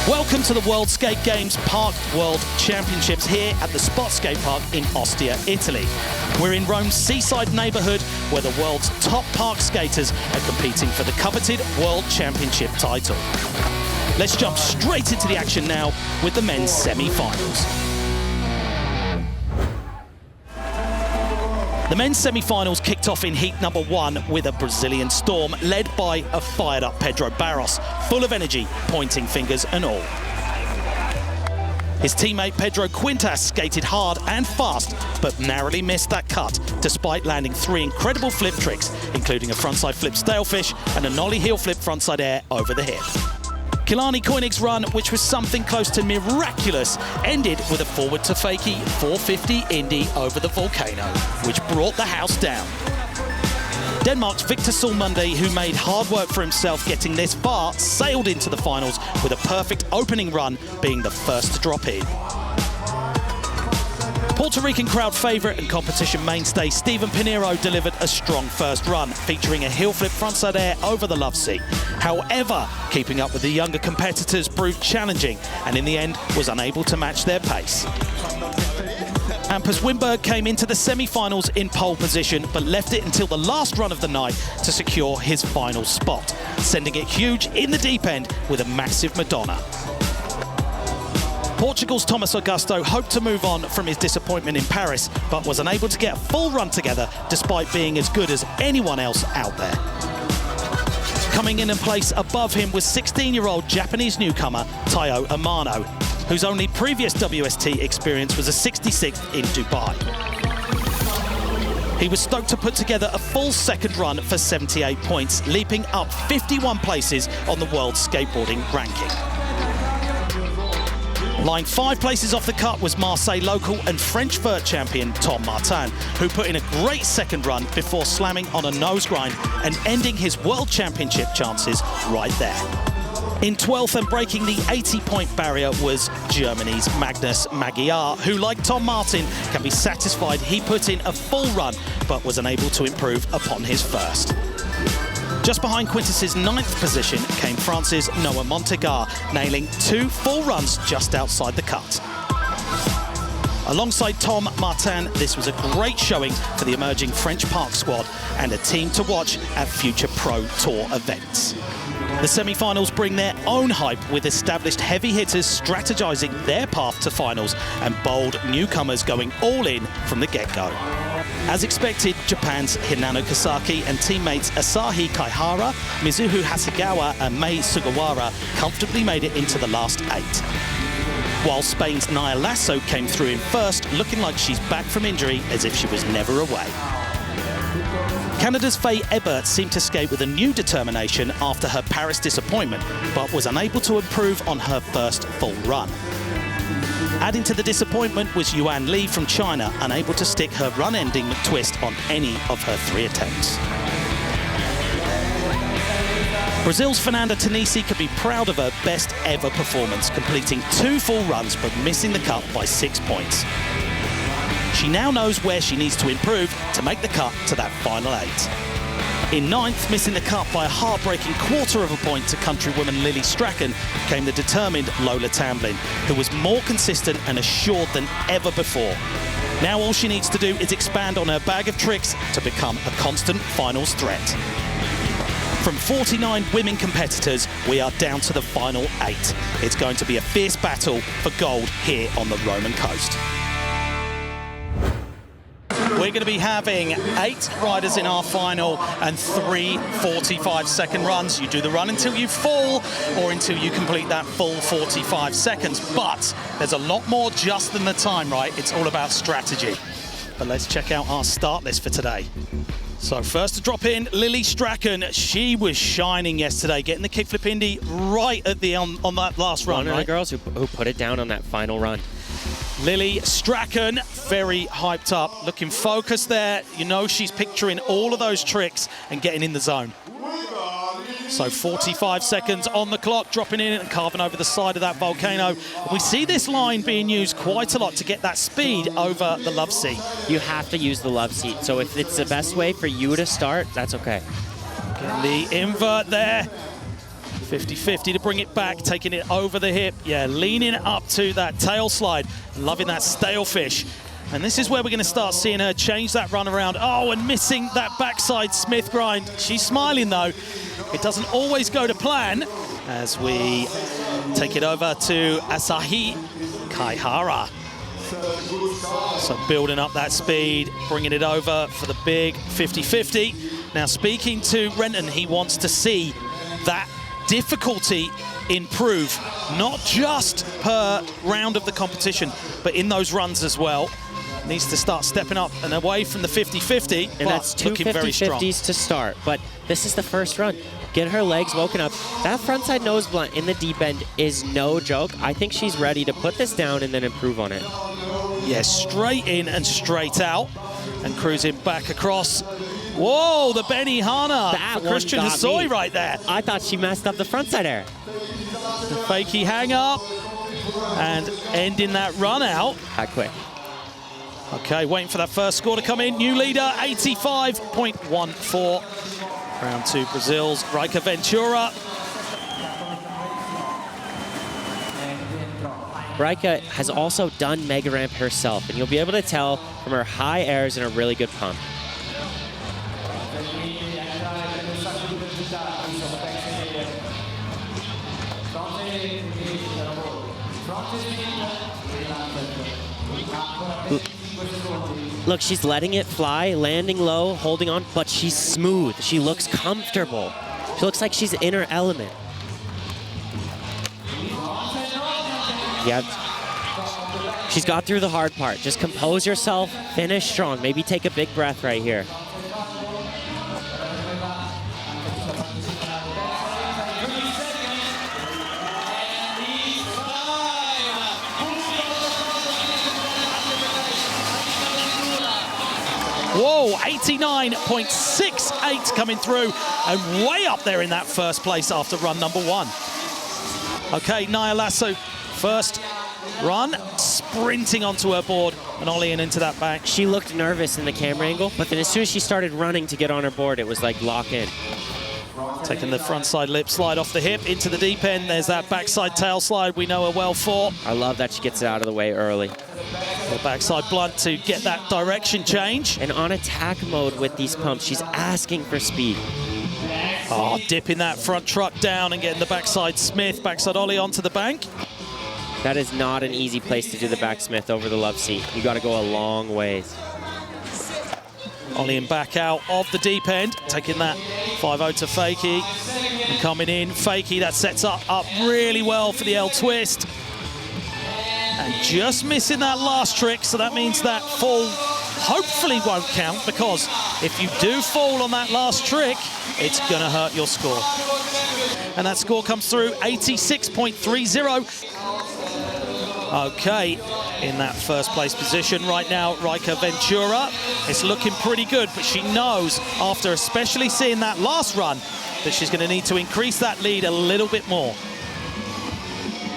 Welcome to the World Skate Games Park World Championships here at the Spot Skate Park in Ostia, Italy. We're in Rome's seaside neighborhood where the world's top park skaters are competing for the coveted World Championship title. Let's jump straight into the action now with the men's semi-finals. The men's semi-finals kicked off in heat number 1 with a Brazilian storm led by a fired-up Pedro Barros, full of energy, pointing fingers and all. His teammate Pedro Quintas skated hard and fast, but narrowly missed that cut, despite landing 3 incredible flip tricks, including a frontside flip stalefish and a nollie heel flip frontside air over the hip. Kilani Koenig's run, which was something close to miraculous, ended with a forward to fakie 450 Indy over the volcano, which brought the house down. Denmark's Victor Solmunde, who made hard work for himself getting this far, sailed into the finals with a perfect opening run, being the first to drop in. Puerto Rican crowd favourite and competition mainstay Steven Pinheiro delivered a strong first run, featuring a heel flip frontside air over the love seat. However, keeping up with the younger competitors proved challenging, and in the end was unable to match their pace. Hampus Wimberg came into the semi-finals in pole position, but left it until the last run of the night to secure his final spot, sending it huge in the deep end with a massive Madonna. Portugal's Thomas Augusto hoped to move on from his disappointment in Paris, but was unable to get a full run together despite being as good as anyone else out there. Coming in place above him was 16-year-old Japanese newcomer Taiyo Amano, whose only previous WST experience was a 66th in Dubai. He was stoked to put together a full second run for 78 points, leaping up 51 places on the world skateboarding ranking. Lying 5 places off the cut was Marseille local and French vert champion Tom Martin, who put in a great second run before slamming on a nose grind and ending his world championship chances right there. In 12th and breaking the 80-point barrier was Germany's Magnus Magyar, who, like Tom Martin, can be satisfied he put in a full run but was unable to improve upon his first. Just behind Quintus's 9th position came France's Noah Montegar, nailing 2 full runs just outside the cut. Alongside Tom Martin, this was a great showing for the emerging French park squad and a team to watch at future Pro Tour events. The semi-finals bring their own hype, with established heavy hitters strategizing their path to finals and bold newcomers going all in from the get-go. As expected, Japan's Hinano Kasaki and teammates Asahi Kaihara, Mizuho Hasegawa and Mei Sugawara comfortably made it into the last 8. While Spain's Naya Lasso came through in first, looking like she's back from injury as if she was never away. Canada's Faye Ebert seemed to skate with a new determination after her Paris disappointment, but was unable to improve on her first full run. Adding to the disappointment was Yuan Li from China, unable to stick her run-ending twist on any of her 3 attempts. Brazil's Fernanda Tanisi could be proud of her best ever performance, completing 2 full runs but missing the cut by 6 points. She now knows where she needs to improve to make the cut to that final 8. In 9th, missing the cut by a heartbreaking 1/4 of a point to countrywoman Lily Strachan, came the determined Lola Tamblin, who was more consistent and assured than ever before. Now all she needs to do is expand on her bag of tricks to become a constant finals threat. From 49 women competitors, we are down to the final 8. It's going to be a fierce battle for gold here on the Roman coast. We're going to be having 8 riders in our final and 3 45-second runs. You do the run until you fall or until you complete that full 45 seconds. But there's a lot more just than the time, right? It's all about strategy. But let's check out our start list for today. So first to drop in, Lily Strachan. She was shining yesterday, getting the kickflip Indy right at the on that last run, One of the girls who put it down on that final run. Lily Strachan, very hyped up, looking focused there. You know she's picturing all of those tricks and getting in the zone. So 45 seconds on the clock, dropping in and carving over the side of that volcano. We see this line being used quite a lot to get that speed over the love seat. You have to use the love seat. So if it's the best way for you to start, that's okay. Getting the invert there. 50-50 to bring it back, taking it over the hip. Yeah, leaning up to that tail slide. Loving that stale fish. And this is where we're going to start seeing her change that run around. Oh, and missing that backside Smith grind. She's smiling, though. It doesn't always go to plan as we take it over to Asahi Kaihara. So building up that speed, bringing it over for the big 50-50. Now, speaking to Renton, he wants to see that difficulty improve, not just per round of the competition, but in those runs as well. Needs to start stepping up and away from the 50-50, and that's two 50-50s to start, but this is the first run. Get her legs woken up. That frontside nose blunt in the deep end is no joke. I think she's ready to put this down and then improve on it. Yeah, straight in and straight out, and cruising back across. Whoa, the Benny Hana for Christian Hosoi right there. I thought she messed up the frontside air. The fakey hang up, and ending that run out. That quick. Okay, waiting for that first score to come in. New leader, 85.14. Round two, Brazil's Raicca Ventura. Raicca has also done mega ramp herself, and you'll be able to tell from her high airs and a really good pump. Look, she's letting it fly, landing low, holding on, but she's smooth. She looks comfortable. She looks like she's in her element. Yeah, she's got through the hard part. Just compose yourself, finish strong. Maybe take a big breath right here. Whoa, 89.68 coming through, and way up there in that first place after run number one. Okay, Nia Lasso, first run, sprinting onto her board and ollieing into that back. She looked nervous in the camera angle, but then as soon as she started running to get on her board, it was like lock in. Taking the frontside lip slide off the hip into the deep end. There's that backside tail slide we know her well for. I love that she gets it out of the way early. The backside blunt to get that direction change. And on attack mode with these pumps, she's asking for speed. Oh, dipping that front truck down and getting the backside Smith, backside ollie onto the bank. That is not an easy place to do the back Smith over the love seat. You got to go a long ways. Ollieing back out of the deep end, taking that 5-0 to Fakey. And coming in, Fakey, that sets up really well for the L twist. And just missing that last trick, so that means that fall hopefully won't count, because if you do fall on that last trick, it's gonna hurt your score. And that score comes through, 86.30. Okay, in that first place position right now, Raicca Ventura. It's looking pretty good, but she knows, after especially seeing that last run, that she's gonna need to increase that lead a little bit more.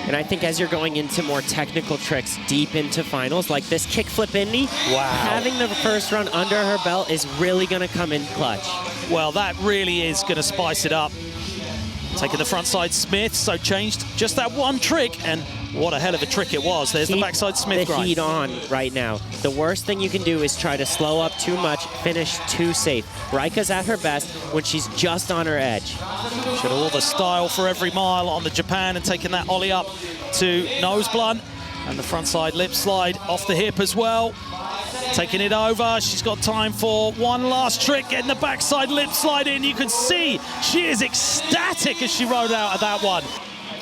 And I think as you're going into more technical tricks deep into finals, like this kickflip Indy, having the first run under her belt is really gonna come in clutch. Well, that really is gonna spice it up. Taking the frontside Smith, so changed just that one trick, and what a hell of a trick it was. There's the backside Smith grind. The heat on right now. The worst thing you can do is try to slow up too much, finish too safe. Raicca's at her best when she's just on her edge. Showed all the style for every mile on the Japan, and taking that ollie up to nose blunt, and the frontside lip slide off the hip as well. Taking it over, she's got time for one last trick, getting the backside lip slide in. You can see she is ecstatic as she rode out of that one.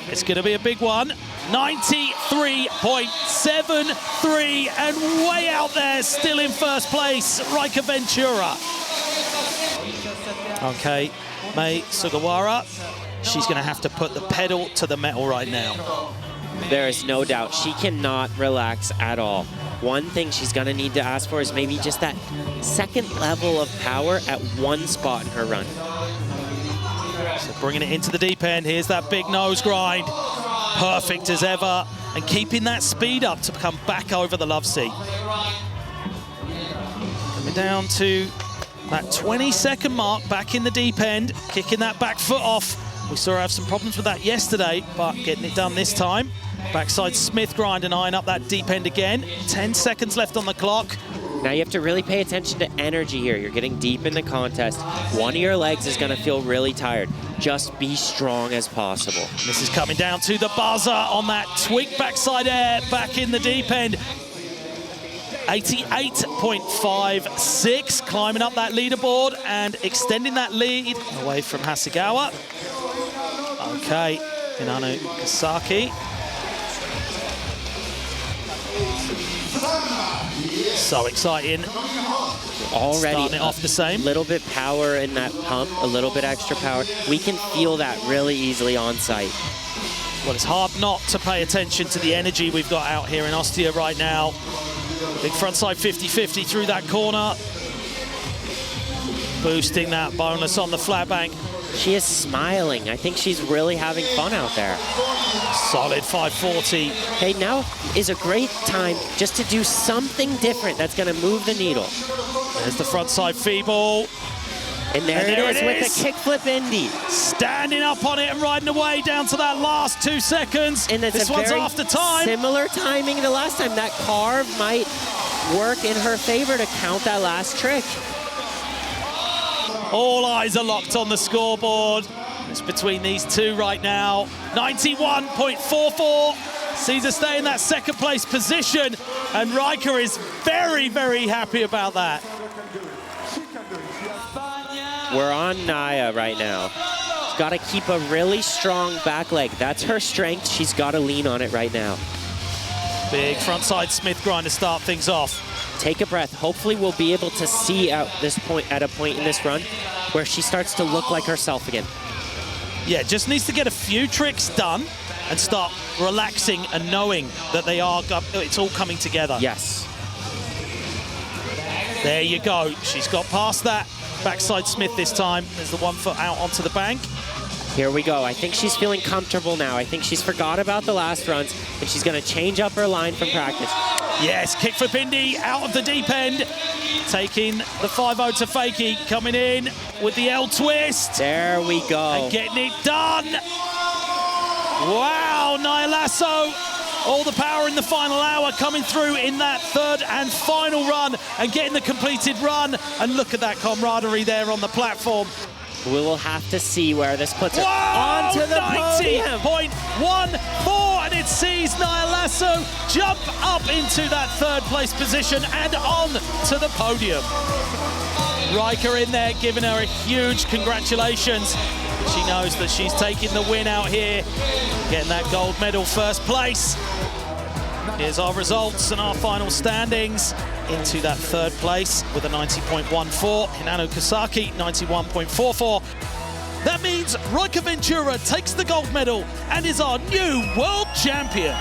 It's gonna be a big one. 93.73, and way out there, still in first place, Raicca Ventura. Okay, Mei Sugawara, she's gonna have to put the pedal to the metal right now. There is no doubt, she cannot relax at all. One thing she's gonna need to ask for is maybe just that second level of power at one spot in her run. So bringing it into the deep end, here's that big nose grind. Perfect as ever, and keeping that speed up to come back over the love seat. Coming down to that 20-second mark, back in the deep end, kicking that back foot off, We saw her have some problems with that yesterday, but getting it done this time. Backside Smith grind and eyeing up that deep end again. 10 seconds left on the clock. Now you have to really pay attention to energy here. You're getting deep in the contest. One of your legs is gonna feel really tired. Just be strong as possible. This is coming down to the buzzer on that twig backside air back in the deep end. 88.56, climbing up that leaderboard and extending that lead away from Hasegawa. Okay, Hinano Kasaki. So exciting. Already starting it off the same. A little bit power in that pump, a little bit extra power. We can feel that really easily on site. Well, it's hard not to pay attention to the energy we've got out here in Ostia right now. Big frontside 50-50 through that corner. Boosting that bonus on the flat bank. She is smiling. I think she's really having fun out there. Solid 540. Okay, now is a great time just to do something different that's gonna move the needle. There's the frontside feeble. And there it is with the kickflip Indy. Standing up on it and riding away down to that last 2 seconds. And this one's after time. Similar timing to last time. That carve might work in her favor to count that last trick. All eyes are locked on the scoreboard. It's between these two right now. 91.44. Sees her stay in that second place position. And Raicca is very, very happy about that. We're on Naya right now. She's got to keep a really strong back leg. That's her strength. She's got to lean on it right now. Big frontside Smith grind to start things off. Take a breath. Hopefully we'll be able to see at a point in this run where she starts to look like herself again. Yeah, just needs to get a few tricks done and start relaxing and knowing that it's all coming together. Yes. There you go. She's got past that backside Smith this time. There's the 1 foot out onto the bank. Here we go. I think she's feeling comfortable now. I think she's forgot about the last runs, and she's going to change up her line from practice. Yes, kickflip Indy out of the deep end. Taking the 5-0 to Fakie, coming in with the L twist. There we go. And getting it done. Wow, Naya Lasso. All the power in the final hour coming through in that third and final run and getting the completed run. And look at that camaraderie there on the platform. We will have to see where this puts her. Whoa, onto the podium. 90.14, and it sees Naya Lasso jump up into that third place position and on to the podium. Raicca in there giving her a huge congratulations. She knows that she's taking the win out here, getting that gold medal first place. Here's our results and our final standings. Into that third place with a 90.14. Hinano Kasaki, 91.44. That means Raicca Ventura takes the gold medal and is our new world champion.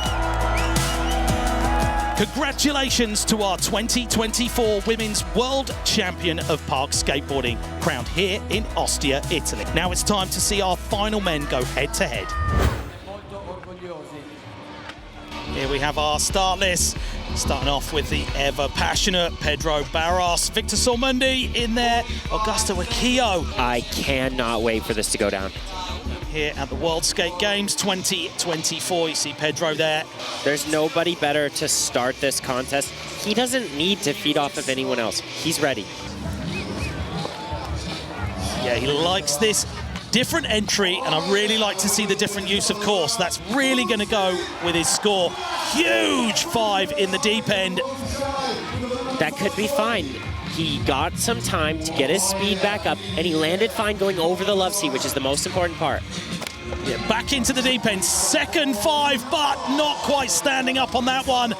Congratulations to our 2024 Women's World Champion of Park Skateboarding, crowned here in Ostia, Italy. Now it's time to see our final men go head-to-head. Here we have our start list. Starting off with the ever-passionate Pedro Barros, Victor Sormundi in there, Augusto Akio. I cannot wait for this to go down. Here at the World Skate Games 2024, you see Pedro there. There's nobody better to start this contest. He doesn't need to feed off of anyone else. He's ready. Yeah, he likes this different entry, and I really like to see the different use of course. That's really going to go with his score. Huge 5 in the deep end. That could be fine. He got some time to get his speed back up, and he landed fine going over the love seat, which is the most important part. Yeah, back into the deep end. Second 5, but not quite standing up on that one.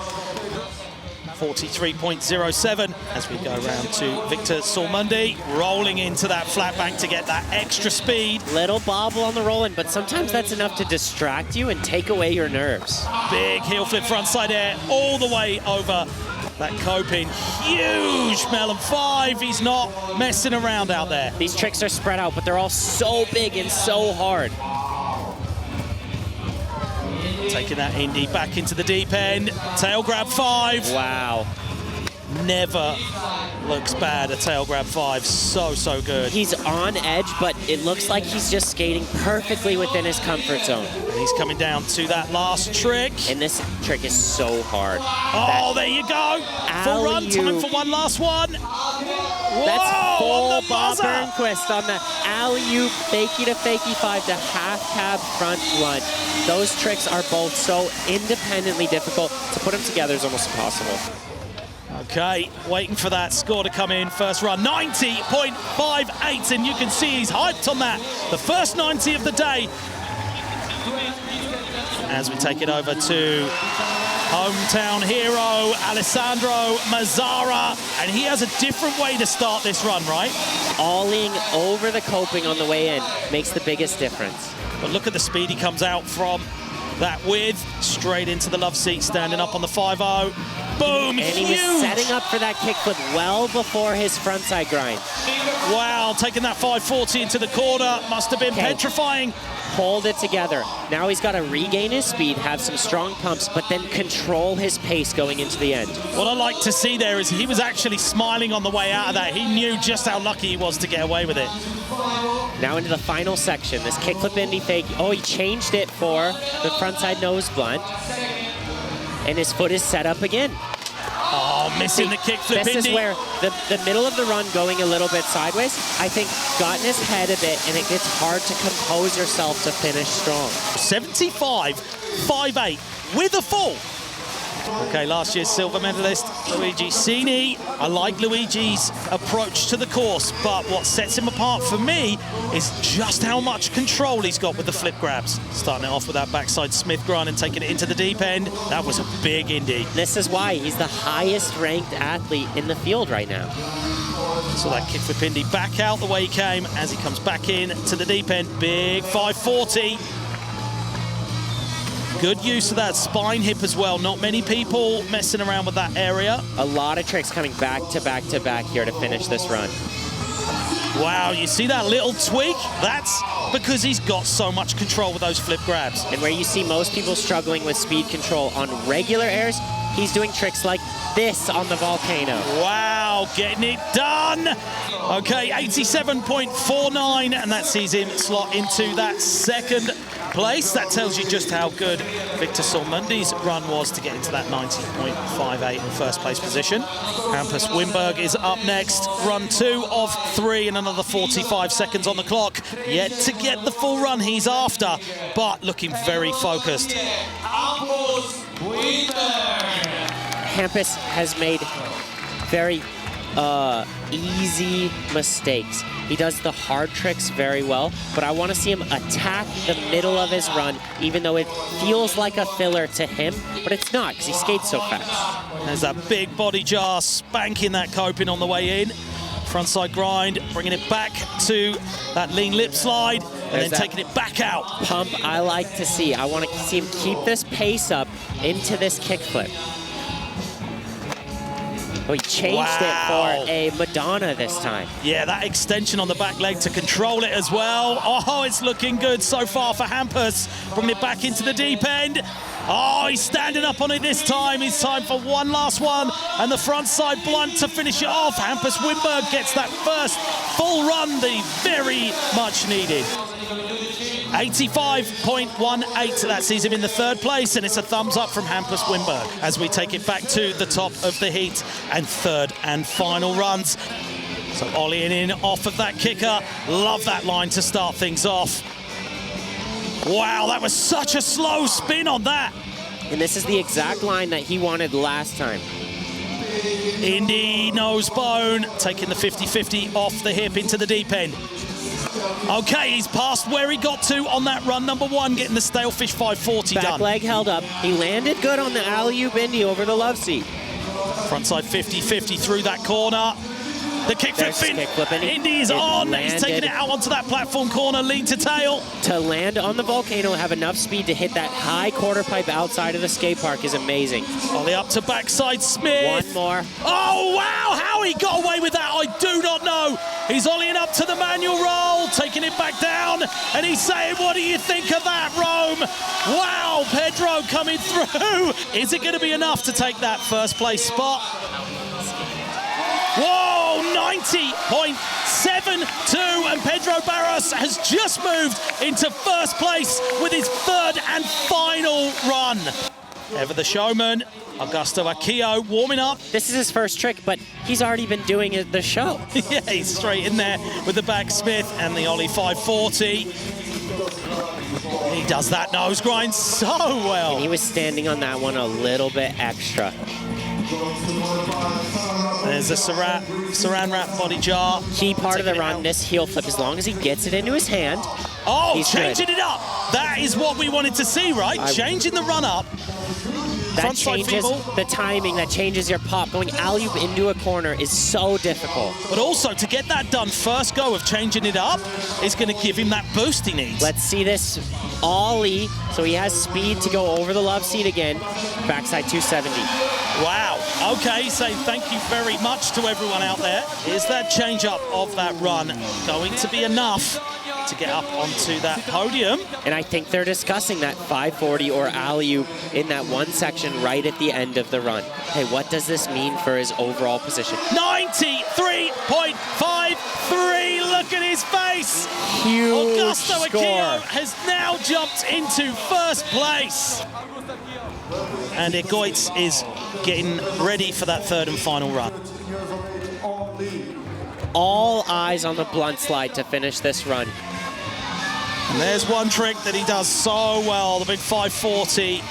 43.07 as we go around to Victor Sormundi, rolling into that flat bank to get that extra speed. Little bobble on the roll-in, but sometimes that's enough to distract you and take away your nerves. Big heel flip frontside air all the way over that coping. Huge melon 5. He's not messing around out there. These tricks are spread out, but they're all so big and so hard. Taking that Indy back into the deep end. Tail grab 5. Wow. never looks bad. A tail grab 5, so good. He's on edge, but it looks like he's just skating perfectly within his comfort zone. And he's coming down to that last trick. And this trick is so hard. Oh, there you go. Full run, time for one last one. That's full Bob Burnquist on the alley-oop, fakie to fakie 5 to half cab front lunge. Those tricks are both so independently difficult. To put them together is almost impossible. Okay, waiting for that score to come in. First run, 90.58, and you can see he's hyped on that. The first 90 of the day. As we take it over to hometown hero, Alessandro Mazzara, and he has a different way to start this run, right? Alling over the coping on the way in makes the biggest difference. But look at the speed he comes out from that width, straight into the love seat, standing up on the 5-0. Boom, and he was setting up for that kickflip well before his frontside grind. Wow, taking that 540 into the corner, must have been petrifying. Hold it together. Now he's got to regain his speed, have some strong pumps, but then control his pace going into the end. What I like to see there is he was actually smiling on the way out of that. He knew just how lucky he was to get away with it. Now into the final section, this kickflip indie fake. Oh, he changed it for the frontside nose blunt. And his foot is set up again. Oh, missing the kickflip indie. This is where the middle of the run going a little bit sideways, I think, got in his head a bit, and it gets hard to compose yourself to finish strong. 75.58 with a full. Okay, last year's silver medalist, Luigi Cini. I like Luigi's approach to the course, but what sets him apart for me is just how much control he's got with the flip grabs. Starting it off with that backside Smith grind and taking it into the deep end. That was a big indie. This is why he's the highest ranked athlete in the field right now. So that kickflip indie back out the way he came as he comes back in to the deep end. Big 540. Good use of that spine hip as well. Not many people messing around with that area. A lot of tricks coming back to back to back here to finish this run. Wow, you see that little tweak? That's because he's got so much control with those flip grabs. And where you see most people struggling with speed control on regular airs, he's doing tricks like this on the volcano. Wow, getting it done. Okay, 87.49, and that sees him slot into that second place. That tells you just how good Victor Sormundi's run was to get into that 90.58 first place position. Hampus Wimberg is up next. Run 2 of 3 and another 45 seconds on the clock. Yet to get the full run he's after, but looking very focused. Hampus has made very easy mistakes. He does the hard tricks very well, but I want to see him attack the middle of his run, even though it feels like a filler to him, but it's not, because he skates so fast. There's that big body jar spanking that coping on the way in. Frontside grind, bringing it back to that lean lip slide, and then taking it back out. Pump I like to see. I want to see him keep this pace up into this kickflip. Oh, he changed it for a Madonna this time. Yeah, that extension on the back leg to control it as well. Oh, it's looking good so far for Hampus. Bringing it back into the deep end. Oh, he's standing up on it this time. It's time for one last one. And the front side blunt to finish it off. Hampus Wimberg gets that first full run, the very much needed. 85.18, that sees him in the third place, and it's a thumbs up from Hampus Wimberg as we take it back to the top of the heat and third and final runs. So ollieing in off of that kicker. Love that line to start things off. Wow, that was such a slow spin on that. And this is the exact line that he wanted last time. Indie nose bone, taking the 50-50 off the hip into the deep end. Okay, he's past where he got to on that run number 1, getting the Stalefish 540 done. Back leg held up. He landed good on the alley-oop indie over the love seat. Frontside 50-50 through that corner. The kickflip fin. Indy is on. He's taking it out onto that platform corner, lean to tail. To land on the volcano, have enough speed to hit that high quarter pipe outside of the skate park is amazing. Ollie up to backside Smith. One more. Oh, wow, how he got away with that, I do not know. He's ollieing up to the manual roll, taking it back down, and he's saying, what do you think of that, Rome? Wow, Pedro coming through. Is it going to be enough to take that first place spot? Whoa, 90.72, and Pedro Barros has just moved into first place with his third and final run. Ever the showman, Augusto Akio warming up. This is his first trick, but he's already been doing it the show. Yeah, he's straight in there with the backsmith and the ollie 540. He does that nose grind so well. And he was standing on that one a little bit extra. There's a saran wrap body jar. Key part of the run, this heel flip, as long as he gets it into his hand. Oh, he's changing good. It up. That is what we wanted to see, right? Changing the run up. That changes the timing, that changes your pop. Going alley-oop into a corner is so difficult. But also, to get that done first go of changing it up is going to give him that boost he needs. Let's see this ollie. So he has speed to go over the love seat again. Backside 270. Wow. Okay, so thank you very much to everyone out there. Is that change up of that run going to be enough to get up onto that podium? And I think they're discussing that 540 or alley-oop in that one section right at the end of the run. Hey, what does this mean for his overall position? 93.53, look at his face! Huge Augusto score. Akio has now jumped into first place. And Egoitz is getting ready for that third and final run. All eyes on the blunt slide to finish this run. And there's one trick that he does so well, the big 540.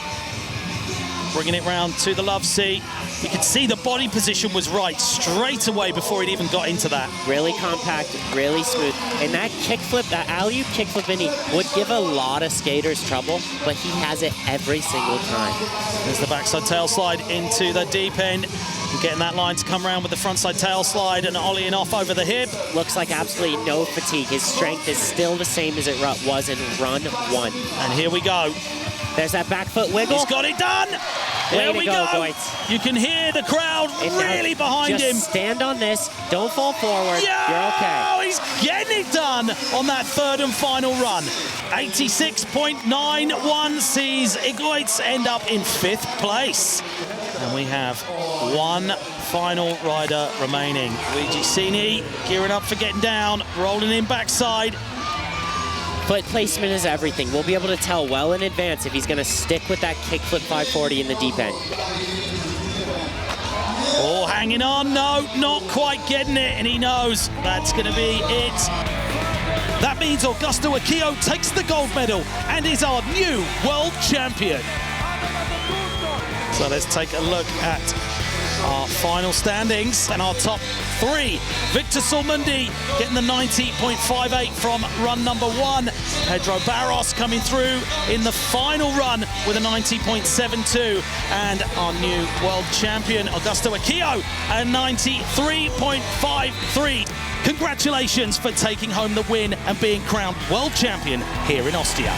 Bringing it round to the love seat. You could see the body position was right straight away before he'd even got into that. Really compact, really smooth. And that kickflip, that alley-oop kickflip, Vinny, would give a lot of skaters trouble, but he has it every single time. There's the backside tail slide into the deep end. Getting that line to come around with the frontside tail slide and ollieing off over the hip. Looks like absolutely no fatigue. His strength is still the same as it was in run one. And here we go. There's that back foot wiggle. He's got it done. Way Here to we go, go. Goitz. You can hear the crowd really behind him. Just stand on this. Don't fall forward. Yo, you're okay. He's getting it done on that third and final run. 86.91 sees Egoitz end up in 5th place. And we have one final rider remaining. Luigi Cini gearing up for getting down, rolling in backside. Foot placement is everything. We'll be able to tell well in advance if he's going to stick with that kickflip 540 in the deep end. Oh, hanging on. No, not quite getting it. And he knows that's going to be it. That means Augusto Akio takes the gold medal and is our new world champion. So let's take a look at our final standings and our top 3. Victor Sulmundi getting the 90.58 from run number 1. Pedro Barros coming through in the final run with a 90.72. And our new world champion, Augusto Akio, a 93.53. Congratulations for taking home the win and being crowned world champion here in Ostia.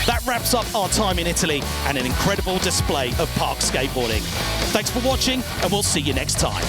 That wraps up our time in Italy and an incredible display of park skateboarding. Thanks for watching, and we'll see you next time.